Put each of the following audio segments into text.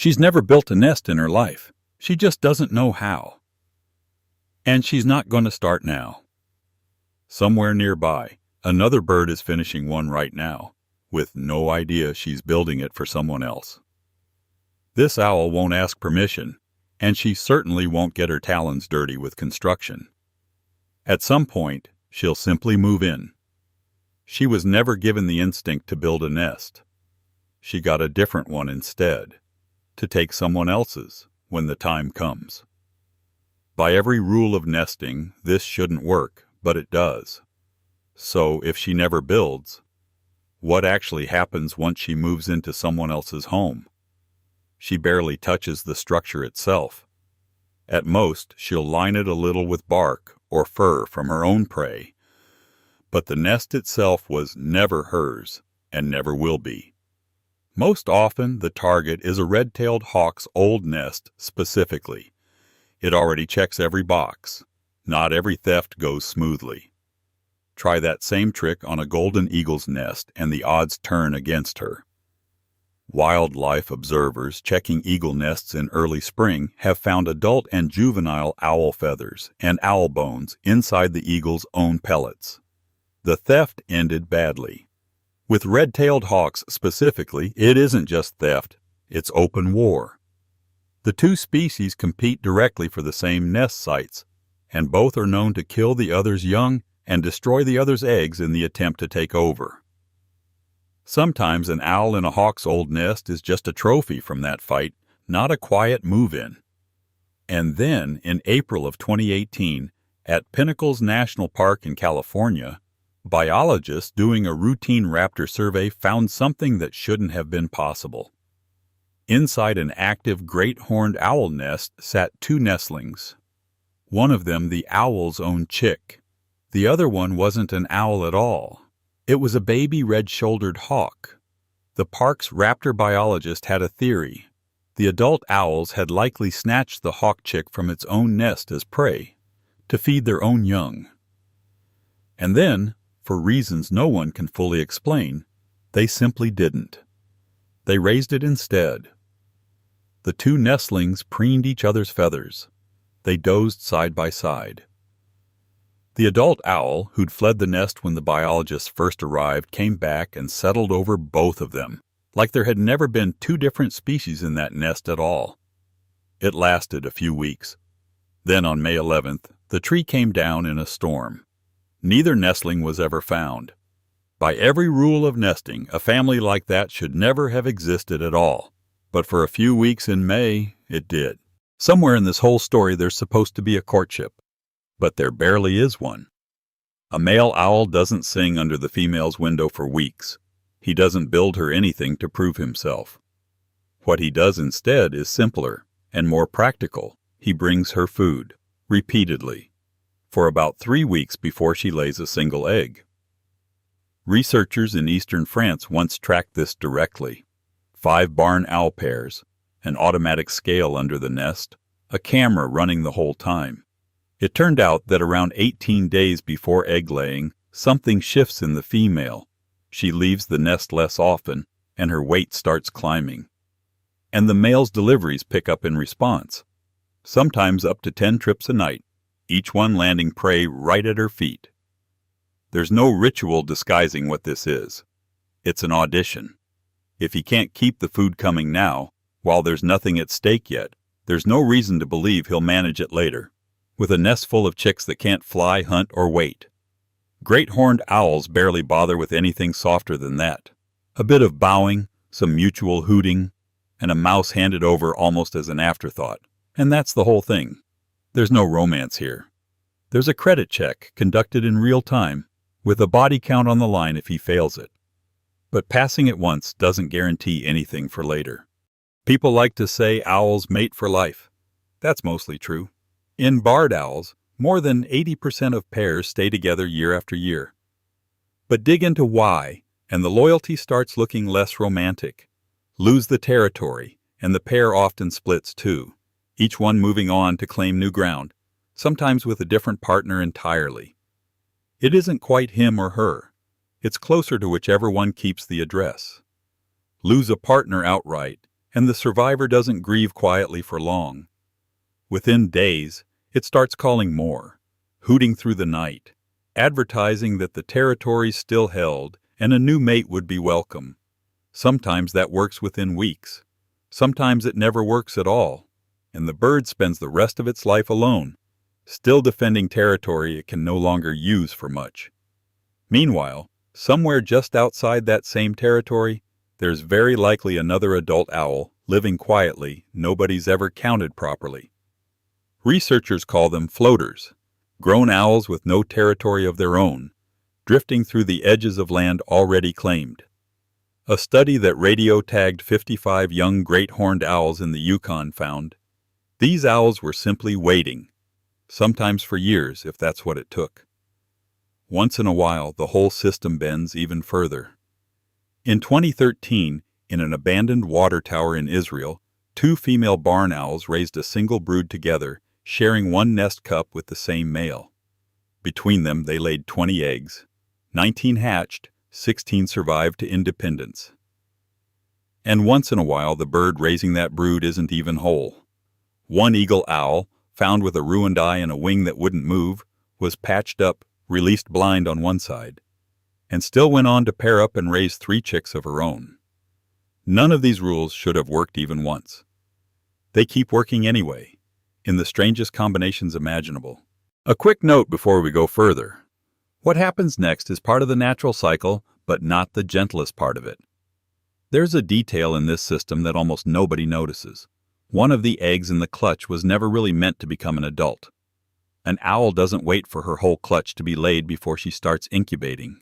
She's never built a nest in her life. She just doesn't know how. And she's not going to start now. Somewhere nearby, another bird is finishing one right now, with no idea she's building it for someone else. This owl won't ask permission, and she certainly won't get her talons dirty with construction. At some point, she'll simply move in. She was never given the instinct to build a nest. She got a different one instead, to take someone else's when the time comes. By every rule of nesting, this shouldn't work, but it does. So if she never builds, what actually happens once she moves into someone else's home? She barely touches the structure itself. At most, she'll line it a little with bark or fur from her own prey. But the nest itself was never hers, and never will be. Most often, the target is a red-tailed hawk's old nest specifically. It already checks every box. Not every theft goes smoothly. Try that same trick on a golden eagle's nest, and the odds turn against her. Wildlife observers checking eagle nests in early spring have found adult and juvenile owl feathers and owl bones inside the eagle's own pellets. The theft ended badly. With red-tailed hawks specifically, it isn't just theft, it's open war. The two species compete directly for the same nest sites, and both are known to kill the other's young and destroy the other's eggs in the attempt to take over. Sometimes an owl in a hawk's old nest is just a trophy from that fight, not a quiet move-in. And then, in April of 2018, at Pinnacles National Park in California, biologists doing a routine raptor survey found something that shouldn't have been possible. Inside an active great horned owl nest sat two nestlings. One of them the owl's own chick. The other one wasn't an owl at all. It was a baby red-shouldered hawk. The park's raptor biologist had a theory. The adult owls had likely snatched the hawk chick from its own nest as prey, to feed their own young. And then, for reasons no one can fully explain, they simply didn't. They raised it instead. The two nestlings preened each other's feathers. They dozed side by side. The adult owl, who'd fled the nest when the biologists first arrived, came back and settled over both of them, like there had never been two different species in that nest at all. It lasted a few weeks. Then on May 11th, the tree came down in a storm. Neither nestling was ever found. By every rule of nesting, a family like that should never have existed at all. But for a few weeks in May, it did. Somewhere in this whole story there's supposed to be a courtship. But there barely is one. A male owl doesn't sing under the female's window for weeks. He doesn't build her anything to prove himself. What he does instead is simpler and more practical. He brings her food, repeatedly, for about 3 weeks before she lays a single egg. Researchers in eastern France once tracked this directly. 5 barn owl pairs, an automatic scale under the nest, a camera running the whole time. It turned out that around 18 days before egg laying, something shifts in the female. She leaves the nest less often, and her weight starts climbing. And the male's deliveries pick up in response, sometimes up to 10 trips a night, each one landing prey right at her feet. There's no ritual disguising what this is. It's an audition. If he can't keep the food coming now, while there's nothing at stake yet, there's no reason to believe he'll manage it later, with a nest full of chicks that can't fly, hunt, or wait. Great horned owls barely bother with anything softer than that. A bit of bowing, some mutual hooting, and a mouse handed over almost as an afterthought. And that's the whole thing. There's no romance here. There's a credit check conducted in real time, with a body count on the line if he fails it. But passing it once doesn't guarantee anything for later. People like to say owls mate for life. That's mostly true. In barred owls, more than 80% of pairs stay together year after year. But dig into why, and the loyalty starts looking less romantic. Lose the territory, and the pair often splits too, each one moving on to claim new ground, sometimes with a different partner entirely. It isn't quite him or her. It's closer to whichever one keeps the address. Lose a partner outright, and the survivor doesn't grieve quietly for long. Within days, it starts calling more, hooting through the night, advertising that the territory's still held and a new mate would be welcome. Sometimes that works within weeks. Sometimes it never works at all, and the bird spends the rest of its life alone, still defending territory it can no longer use for much. Meanwhile, somewhere just outside that same territory, there's very likely another adult owl living quietly nobody's ever counted properly. Researchers call them floaters, grown owls with no territory of their own, drifting through the edges of land already claimed. A study that radio-tagged 55 young great horned owls in the Yukon found these owls were simply waiting, sometimes for years if that's what it took. Once in a while, the whole system bends even further. In 2013, in an abandoned water tower in Israel, 2 female barn owls raised a single brood together, sharing one nest cup with the same male. Between them, they laid 20 eggs. 19 hatched, 16 survived to independence. And once in a while, the bird raising that brood isn't even whole. One eagle owl, found with a ruined eye and a wing that wouldn't move, was patched up, released blind on one side, and still went on to pair up and raise 3 chicks of her own. None of these rules should have worked even once. They keep working anyway, in the strangest combinations imaginable. A quick note before we go further. What happens next is part of the natural cycle, but not the gentlest part of it. There's a detail in this system that almost nobody notices. One of the eggs in the clutch was never really meant to become an adult. An owl doesn't wait for her whole clutch to be laid before she starts incubating.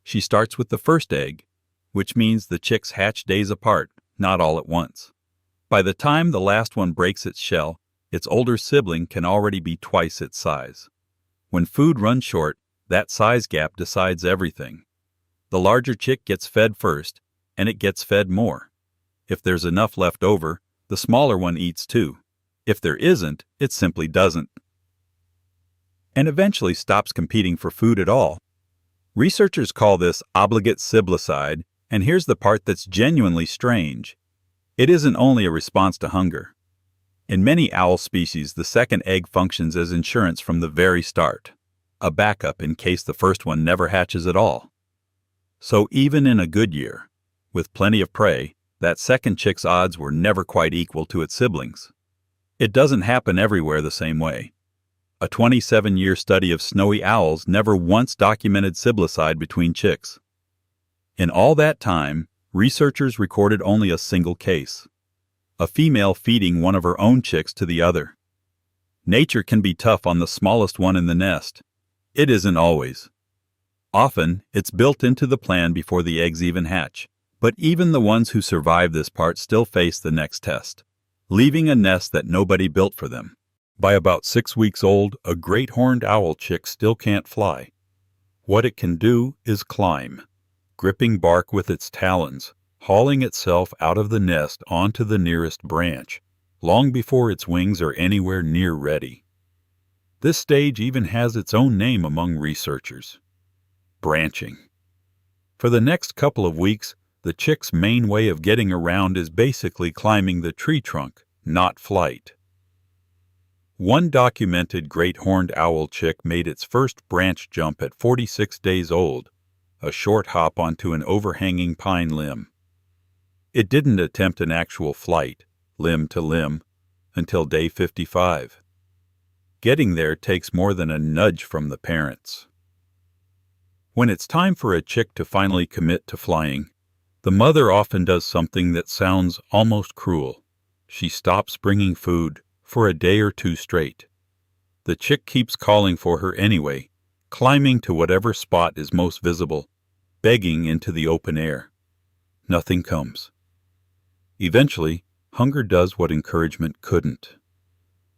She starts with the first egg, which means the chicks hatch days apart, not all at once. By the time the last one breaks its shell, its older sibling can already be twice its size. When food runs short, that size gap decides everything. The larger chick gets fed first, and it gets fed more. If there's enough left over, the smaller one eats too. If there isn't, it simply doesn't. And eventually stops competing for food at all. Researchers call this obligate siblicide, and here's the part that's genuinely strange. It isn't only a response to hunger. In many owl species, the second egg functions as insurance from the very start, a backup in case the first one never hatches at all. So even in a good year, with plenty of prey, that second chick's odds were never quite equal to its siblings. It doesn't happen everywhere the same way. A 27-year study of snowy owls never once documented siblicide between chicks. In all that time, researchers recorded only a single case, a female feeding one of her own chicks to the other. Nature can be tough on the smallest one in the nest. It isn't always. Often, it's built into the plan before the eggs even hatch, but even the ones who survive this part still face the next test, leaving a nest that nobody built for them. By about 6 weeks old, a great horned owl chick still can't fly. What it can do is climb, gripping bark with its talons, hauling itself out of the nest onto the nearest branch, long before its wings are anywhere near ready. This stage even has its own name among researchers: branching. For the next couple of weeks, the chick's main way of getting around is basically climbing the tree trunk, not flight. One documented great horned owl chick made its first branch jump at 46 days old, a short hop onto an overhanging pine limb. It didn't attempt an actual flight, limb to limb, until day 55. Getting there takes more than a nudge from the parents. When it's time for a chick to finally commit to flying, the mother often does something that sounds almost cruel. She stops bringing food for a day or two straight. The chick keeps calling for her anyway, climbing to whatever spot is most visible, begging into the open air. Nothing comes. Eventually, hunger does what encouragement couldn't.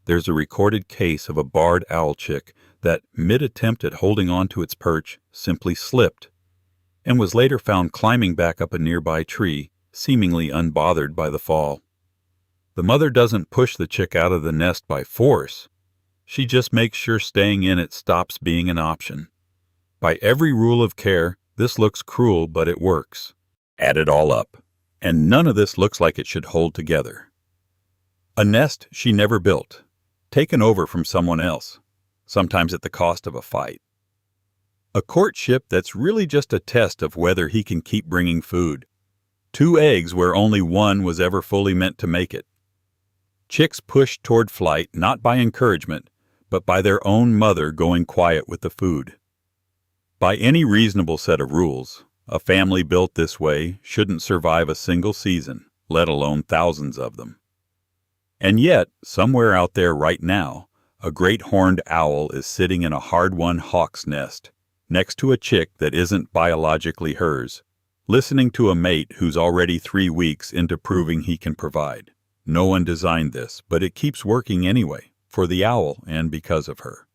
There's a recorded case of a barred owl chick that, mid-attempt at holding on to its perch, simply slipped, and was later found climbing back up a nearby tree, seemingly unbothered by the fall. The mother doesn't push the chick out of the nest by force. She just makes sure staying in it stops being an option. By every rule of care, this looks cruel, but it works. Add it all up. And none of this looks like it should hold together. A nest she never built, taken over from someone else, sometimes at the cost of a fight. A courtship that's really just a test of whether he can keep bringing food. 2 eggs where only one was ever fully meant to make it. Chicks pushed toward flight not by encouragement, but by their own mother going quiet with the food. By any reasonable set of rules, a family built this way shouldn't survive a single season, let alone thousands of them. And yet, somewhere out there right now, a great horned owl is sitting in a hard-won hawk's nest, next to a chick that isn't biologically hers, listening to a mate who's already 3 weeks into proving he can provide. No one designed this, but it keeps working anyway, for the owl and because of her.